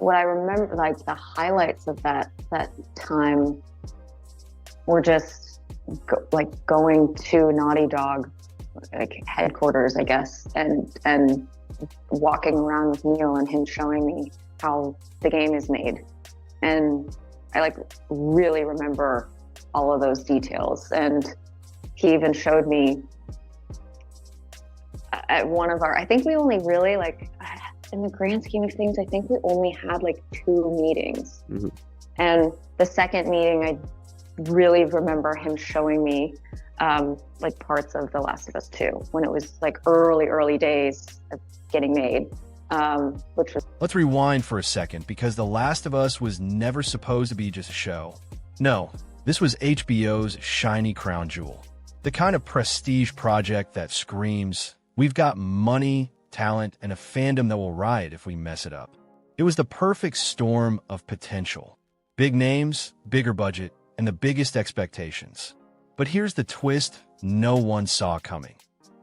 what I remember, like the highlights of that time were just going to Naughty Dog, like headquarters, I guess, and walking around with Neil and him showing me how the game is made. And I like really remember all of those details. And he even showed me at one of our, I think we only really like, in the grand scheme of things, I think we only had like 2 meetings. Mm-hmm. And the second meeting, I really remember him showing me like parts of The Last of Us 2 when it was like early days of getting made. Which was... Let's rewind for a second, because The Last of Us was never supposed to be just a show. No, this was HBO's shiny crown jewel. The kind of prestige project that screams, we've got money, talent, and a fandom that will riot if we mess it up. It was the perfect storm of potential. Big names, bigger budget, and the biggest expectations. But here's the twist no one saw coming.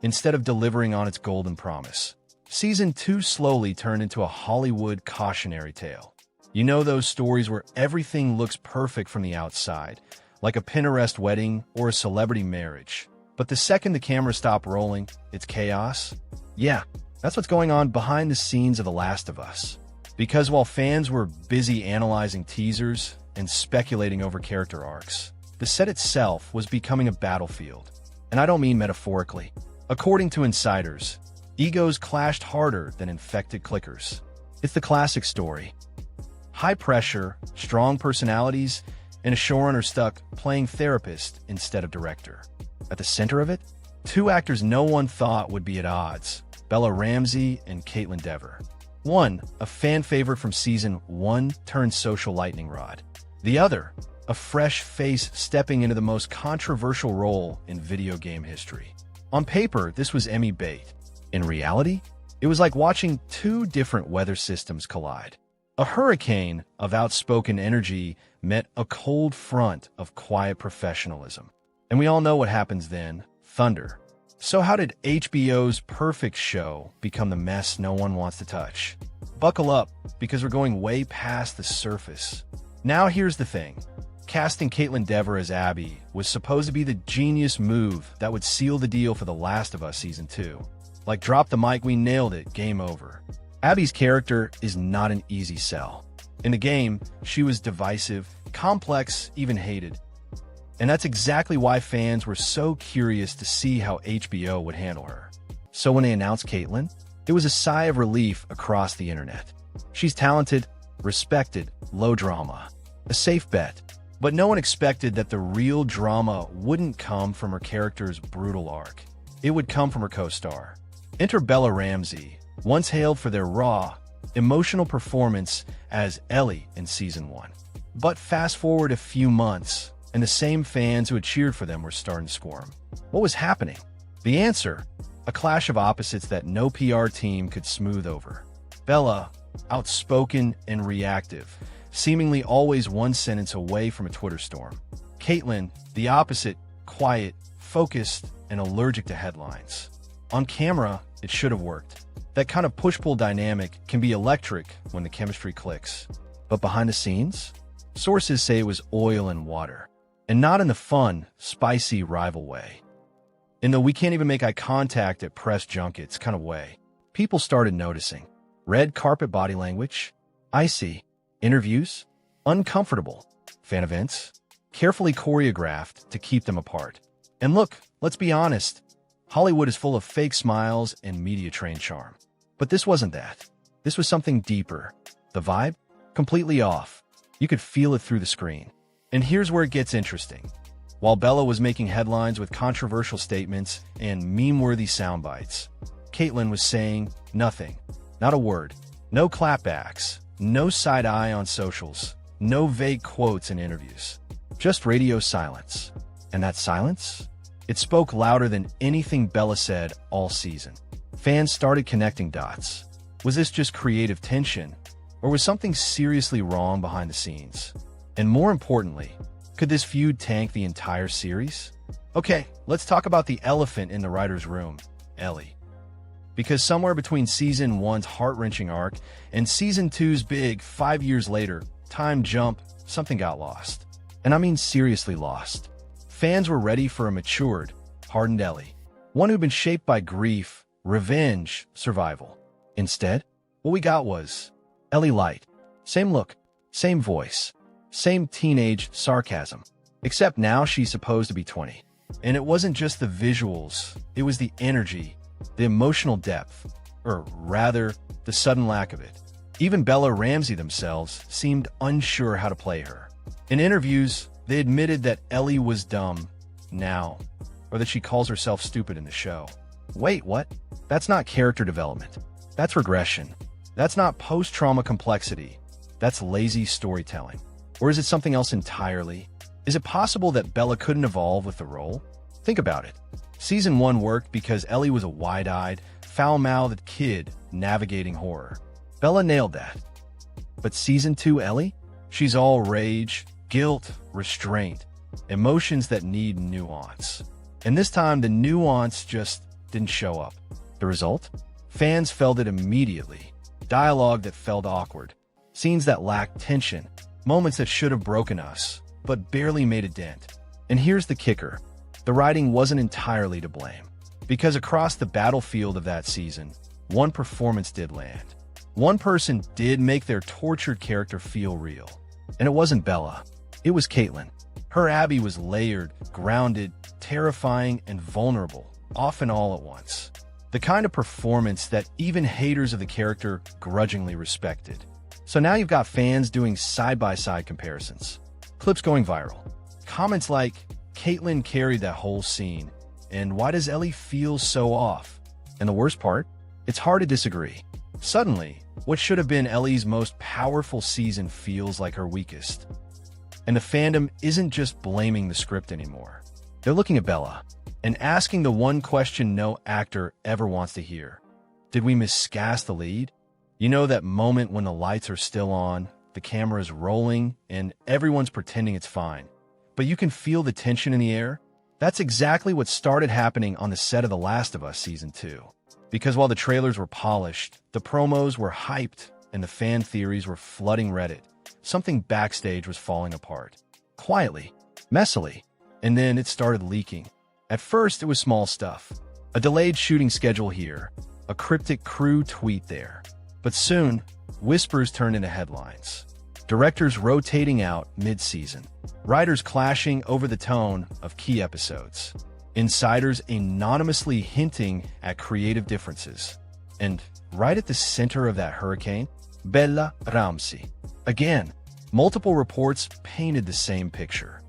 Instead of delivering on its golden promise, Season 2 slowly turned into a Hollywood cautionary tale. You know those stories where everything looks perfect from the outside, like a Pinterest wedding or a celebrity marriage. But the second the camera stopped rolling, it's chaos? Yeah, that's what's going on behind the scenes of The Last of Us. Because while fans were busy analyzing teasers and speculating over character arcs, the set itself was becoming a battlefield. And I don't mean metaphorically. According to insiders, egos clashed harder than infected clickers. It's the classic story. High pressure, strong personalities, and a showrunner stuck playing therapist instead of director. At the center of it, 2 actors no one thought would be at odds, Bella Ramsey and Kaitlyn Dever. One, a fan favorite from Season 1 turned social lightning rod. The other, a fresh face stepping into the most controversial role in video game history. On paper, this was Emmy bait. In reality, it was like watching 2 different weather systems collide. A hurricane of outspoken energy met a cold front of quiet professionalism. And we all know what happens then, thunder. So how did HBO's perfect show become the mess no one wants to touch? Buckle up, because we're going way past the surface. Now here's the thing. Casting Kaitlyn Dever as Abby was supposed to be the genius move that would seal the deal for The Last of Us Season 2. Like, drop the mic, we nailed it, game over. Abby's character is not an easy sell. In the game, she was divisive, complex, even hated. And that's exactly why fans were so curious to see how HBO would handle her. So when they announced Kaitlyn, it was a sigh of relief across the internet. She's talented, respected, low drama. A safe bet. But no one expected that the real drama wouldn't come from her character's brutal arc. It would come from her co-star. Enter Bella Ramsey, once hailed for their raw, emotional performance as Ellie in Season 1. But fast forward a few months, and the same fans who had cheered for them were starting to squirm. What was happening? The answer, a clash of opposites that no PR team could smooth over. Bella, outspoken and reactive, seemingly always one sentence away from a Twitter storm. Kaitlyn, the opposite, quiet, focused, and allergic to headlines. On camera, it should have worked. That kind of push-pull dynamic can be electric when the chemistry clicks. But behind the scenes, sources say it was oil and water. And not in the fun, spicy rival way. In the we can't even make eye contact at press junkets kind of way. People started noticing. Red carpet body language, icy. Interviews, uncomfortable. Fan events, carefully choreographed to keep them apart. And look, let's be honest. Hollywood is full of fake smiles and media-trained charm. But this wasn't that. This was something deeper. The vibe? Completely off. You could feel it through the screen. And here's where it gets interesting. While Bella was making headlines with controversial statements and meme-worthy sound bites, Kaitlyn was saying nothing. Not a word. No clapbacks. No side eye on socials. No vague quotes in interviews. Just radio silence. And that silence? It spoke louder than anything Bella said all season. Fans started connecting dots. Was this just creative tension? Or was something seriously wrong behind the scenes? And more importantly, could this feud tank the entire series? Okay, let's talk about the elephant in the writer's room, Ellie. Because somewhere between Season 1's heart-wrenching arc and Season 2's big 5 years later time jump, something got lost. And I mean seriously lost. Fans were ready for a matured, hardened Ellie. One who'd been shaped by grief, revenge, survival. Instead, what we got was Ellie light. Same look, same voice, same teenage sarcasm. Except now she's supposed to be 20. And it wasn't just the visuals, it was the energy, the emotional depth, or rather, the sudden lack of it. Even Bella Ramsey themselves seemed unsure how to play her. In interviews, they admitted that Ellie was dumb now, or that she calls herself stupid in the show. Wait, what? That's not character development. That's regression. That's not post-trauma complexity. That's lazy storytelling. Or is it something else entirely? Is it possible that Bella couldn't evolve with the role? Think about it. Season 1 worked because Ellie was a wide-eyed, foul-mouthed kid navigating horror. Bella nailed that. But Season 2 Ellie? She's all rage, guilt, restraint, emotions that need nuance. And this time, the nuance just didn't show up. The result? Fans felt it immediately. Dialogue that felt awkward. Scenes that lacked tension. Moments that should have broken us, but barely made a dent. And here's the kicker. The writing wasn't entirely to blame. Because across the battlefield of that season, one performance did land. One person did make their tortured character feel real. And it wasn't Bella. It was Kaitlyn. Her Abby was layered, grounded, terrifying, and vulnerable, often all at once. The kind of performance that even haters of the character grudgingly respected. So now you've got fans doing side-by-side comparisons. Clips going viral. Comments like, Kaitlyn carried that whole scene, and why does Ellie feel so off? And the worst part? It's hard to disagree. Suddenly, what should have been Ellie's most powerful season feels like her weakest. And the fandom isn't just blaming the script anymore. They're looking at Bella and asking the one question no actor ever wants to hear. Did we miscast the lead? You know that moment when the lights are still on, the camera's rolling, and everyone's pretending it's fine. But you can feel the tension in the air? That's exactly what started happening on the set of The Last of Us Season 2. Because while the trailers were polished, the promos were hyped, and the fan theories were flooding Reddit, something backstage was falling apart. Quietly, messily, and then it started leaking. At first, it was small stuff. A delayed shooting schedule here, a cryptic crew tweet there. But soon, whispers turned into headlines. Directors rotating out mid-season. Writers clashing over the tone of key episodes. Insiders anonymously hinting at creative differences. And right at the center of that hurricane, Bella Ramsey. Again, multiple reports painted the same picture.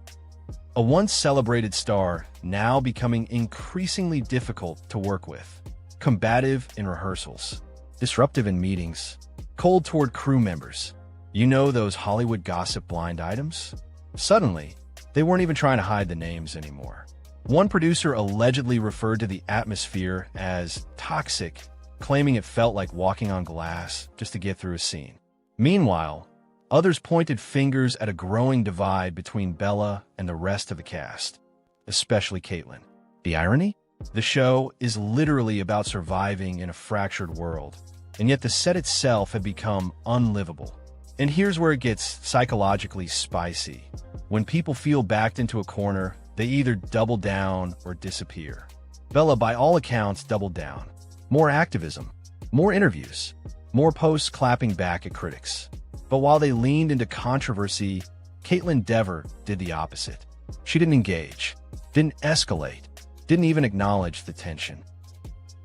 A once celebrated star now becoming increasingly difficult to work with. Combative in rehearsals. Disruptive in meetings. Cold toward crew members. You know those Hollywood gossip blind items? Suddenly, they weren't even trying to hide the names anymore. One producer allegedly referred to the atmosphere as toxic, claiming it felt like walking on glass just to get through a scene. Meanwhile, others pointed fingers at a growing divide between Bella and the rest of the cast, especially Kaitlyn. The irony? The show is literally about surviving in a fractured world, and yet the set itself had become unlivable. And here's where it gets psychologically spicy. When people feel backed into a corner, they either double down or disappear. Bella, by all accounts, doubled down. More activism, more interviews, more posts clapping back at critics. But while they leaned into controversy, Kaitlyn Dever did the opposite. She didn't engage, didn't escalate, didn't even acknowledge the tension.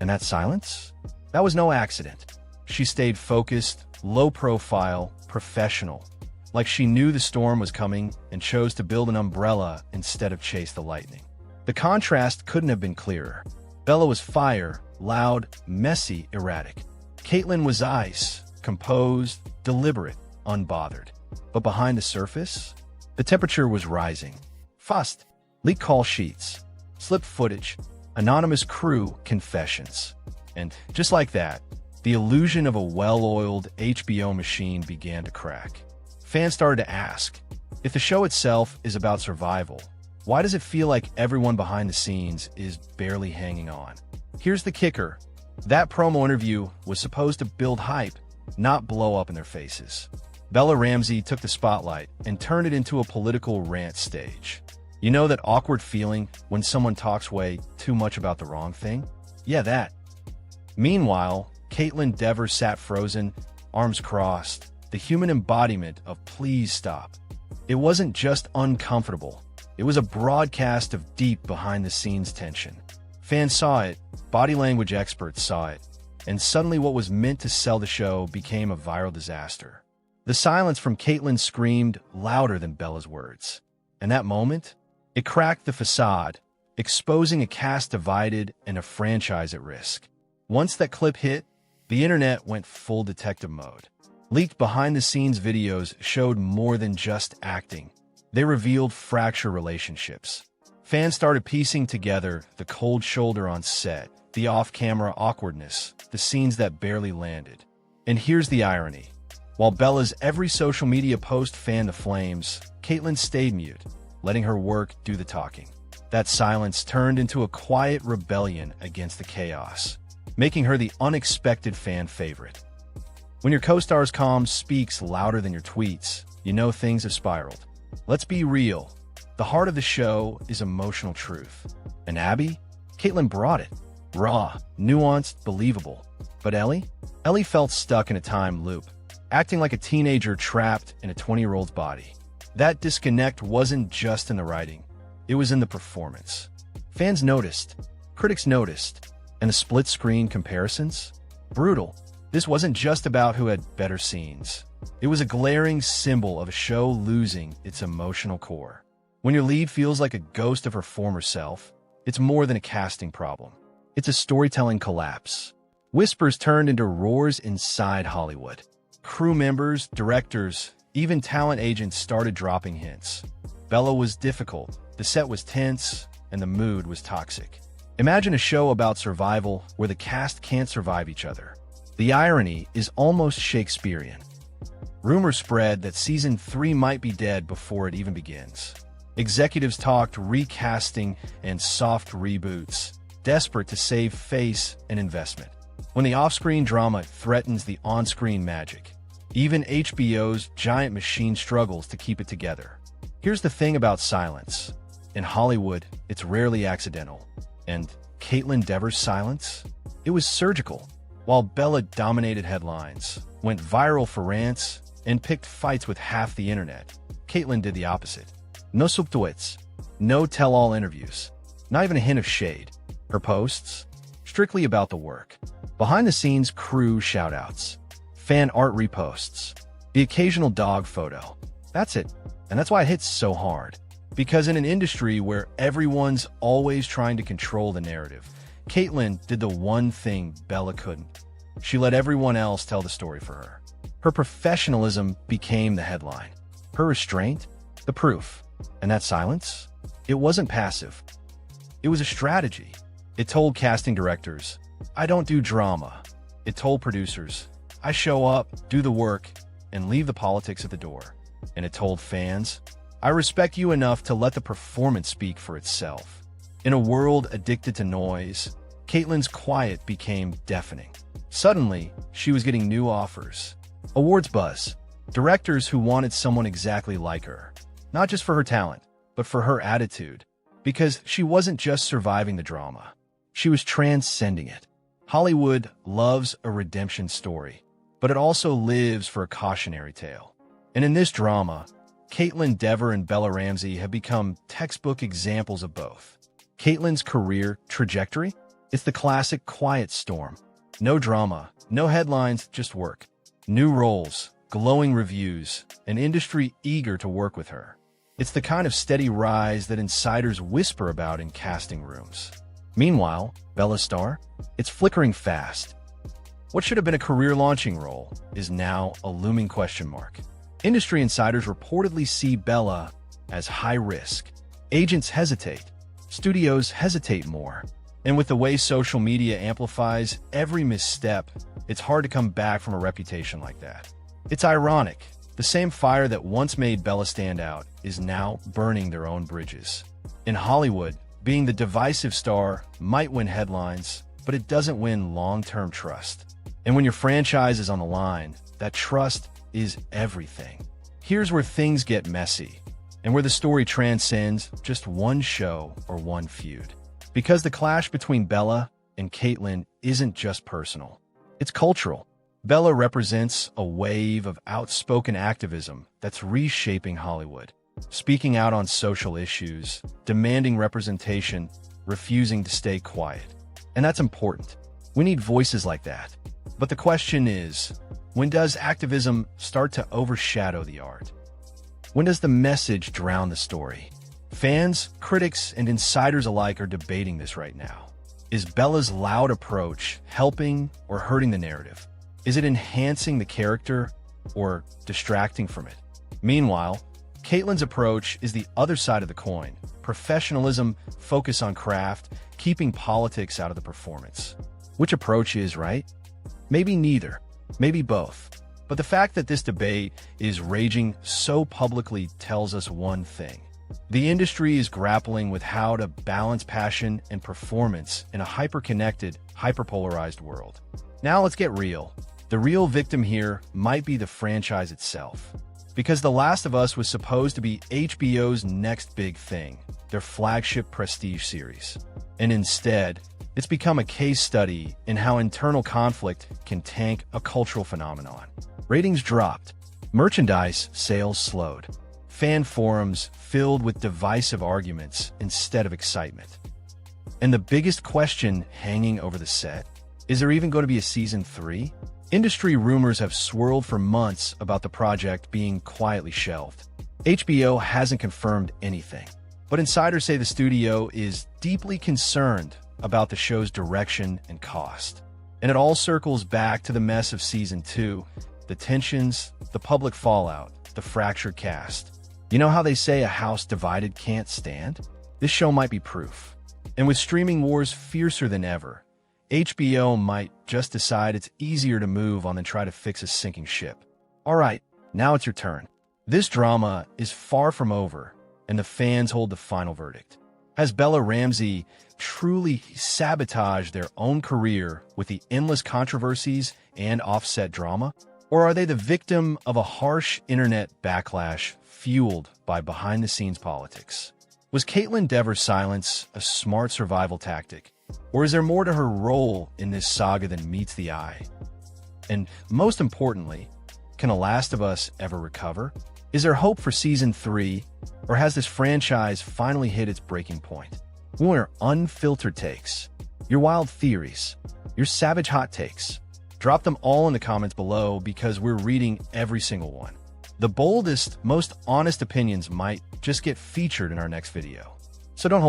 And that silence? That was no accident. She stayed focused, low profile, professional, like she knew the storm was coming and chose to build an umbrella instead of chase the lightning. The contrast couldn't have been clearer. Bella was fire, loud, messy, erratic. Kaitlyn was ice, composed, deliberate, unbothered. But behind the surface, the temperature was rising. Fast, leaked call sheets, slipped footage, anonymous crew confessions. And just like that, the illusion of a well-oiled HBO machine began to crack. Fans started to ask, if the show itself is about survival, why does it feel like everyone behind the scenes is barely hanging on? Here's the kicker. That promo interview was supposed to build hype, not blow up in their faces. Bella Ramsey took the spotlight and turned it into a political rant stage. You know that awkward feeling when someone talks way too much about the wrong thing? Yeah, that. Meanwhile, Kaitlyn Dever sat frozen, arms crossed, the human embodiment of please stop. It wasn't just uncomfortable. It was a broadcast of deep behind-the-scenes tension. Fans saw it, body language experts saw it, and suddenly what was meant to sell the show became a viral disaster. The silence from Kaitlyn screamed louder than Bella's words. And that moment, it cracked the facade, exposing a cast divided and a franchise at risk. Once that clip hit, the internet went full detective mode. Leaked behind-the-scenes videos showed more than just acting. They revealed fractured relationships. Fans started piecing together the cold shoulder on set, the off-camera awkwardness, the scenes that barely landed. And here's the irony. While Bella's every social media post fanned the flames, Kaitlyn stayed mute, letting her work do the talking. That silence turned into a quiet rebellion against the chaos, making her the unexpected fan favorite. When your co-star's calm speaks louder than your tweets, you know things have spiraled. Let's be real. The heart of the show is emotional truth. And Abby? Kaitlyn brought it. Raw, nuanced, believable. But Ellie? Ellie felt stuck in a time loop, acting like a teenager trapped in a 20-year-old's body. That disconnect wasn't just in the writing. It was in the performance. Fans noticed. Critics noticed. And the split-screen comparisons? Brutal. This wasn't just about who had better scenes. It was a glaring symbol of a show losing its emotional core. When your lead feels like a ghost of her former self, it's more than a casting problem. It's a storytelling collapse. Whispers turned into roars inside Hollywood. Crew members, directors, even talent agents started dropping hints. Bella was difficult, the set was tense, and the mood was toxic. Imagine a show about survival where the cast can't survive each other. The irony is almost Shakespearean. Rumors spread that season 3 might be dead before it even begins. Executives talked recasting and soft reboots, desperate to save face and investment. When the off-screen drama threatens the on-screen magic, even HBO's giant machine struggles to keep it together. Here's the thing about silence. In Hollywood, it's rarely accidental. And Kaitlyn Dever's silence? It was surgical. While Bella dominated headlines, went viral for rants, and picked fights with half the internet, Kaitlyn did the opposite. No subtweets, no tell-all interviews, not even a hint of shade. Her posts? Strictly about the work. Behind-the-scenes crew shout-outs, fan art reposts, the occasional dog photo. That's it. And that's why it hits so hard. Because in an industry where everyone's always trying to control the narrative, Kaitlyn did the one thing Bella couldn't. She let everyone else tell the story for her. Her professionalism became the headline. Her restraint, the proof. And that silence? It wasn't passive. It was a strategy. It told casting directors, I don't do drama. It told producers, I show up, do the work, and leave the politics at the door. And it told fans, I respect you enough to let the performance speak for itself. In a world addicted to noise, Kaitlyn's quiet became deafening. Suddenly, she was getting new offers. Awards buzz. Directors who wanted someone exactly like her. Not just for her talent, but for her attitude. Because she wasn't just surviving the drama. She was transcending it. Hollywood loves a redemption story, but it also lives for a cautionary tale. And in this drama, Kaitlyn Dever and Bella Ramsey have become textbook examples of both. Kaitlyn's career trajectory? It's the classic quiet storm. No drama, no headlines, just work. New roles, glowing reviews, an industry eager to work with her. It's the kind of steady rise that insiders whisper about in casting rooms. Meanwhile, Bella's star? It's flickering fast. What should have been a career-launching role is now a looming question mark. Industry insiders reportedly see Bella as high risk. Agents hesitate. Studios hesitate more. And with the way social media amplifies every misstep, it's hard to come back from a reputation like that. It's ironic. The same fire that once made Bella stand out is now burning their own bridges. In Hollywood, being the divisive star might win headlines, but it doesn't win long-term trust. And when your franchise is on the line, that trust is everything. Here's where things get messy, and where the story transcends just one show or one feud. Because the clash between Bella and Kaitlyn isn't just personal. It's cultural. Bella represents a wave of outspoken activism that's reshaping Hollywood, speaking out on social issues, demanding representation, refusing to stay quiet. And that's important. We need voices like that. But the question is, when does activism start to overshadow the art? When does the message drown the story? Fans, critics, and insiders alike are debating this right now. Is Bella's loud approach helping or hurting the narrative? Is it enhancing the character or distracting from it? Meanwhile, Kaitlyn's approach is the other side of the coin. Professionalism, focus on craft, keeping politics out of the performance. Which approach is right? Maybe neither, maybe both. But the fact that this debate is raging so publicly tells us one thing. The industry is grappling with how to balance passion and performance in a hyper-connected, hyper-polarized world. Now let's get real. The real victim here might be the franchise itself. Because The Last of Us was supposed to be HBO's next big thing, their flagship prestige series. And instead, it's become a case study in how internal conflict can tank a cultural phenomenon. Ratings dropped, merchandise sales slowed, fan forums filled with divisive arguments instead of excitement. And the biggest question hanging over the set, is there even going to be a season 3? Industry rumors have swirled for months about the project being quietly shelved. HBO hasn't confirmed anything, but insiders say the studio is deeply concerned about the show's direction and cost. And it all circles back to the mess of season 2, the tensions, the public fallout, the fractured cast. You know how they say a house divided can't stand? This show might be proof. And with streaming wars fiercer than ever, HBO might just decide it's easier to move on than try to fix a sinking ship. All right, now it's your turn. This drama is far from over, and the fans hold the final verdict. Has Bella Ramsey truly sabotaged their own career with the endless controversies and offset drama? Or are they the victim of a harsh internet backlash fueled by behind-the-scenes politics? Was Kaitlyn Dever's silence a smart survival tactic? Or is there more to her role in this saga than meets the eye? And most importantly, can The Last of Us ever recover? Is there hope for season 3? Or has this franchise finally hit its breaking point? We want your unfiltered takes, your wild theories, your savage hot takes. Drop them all in the comments below because we're reading every single one. The boldest, most honest opinions might just get featured in our next video. So don't hold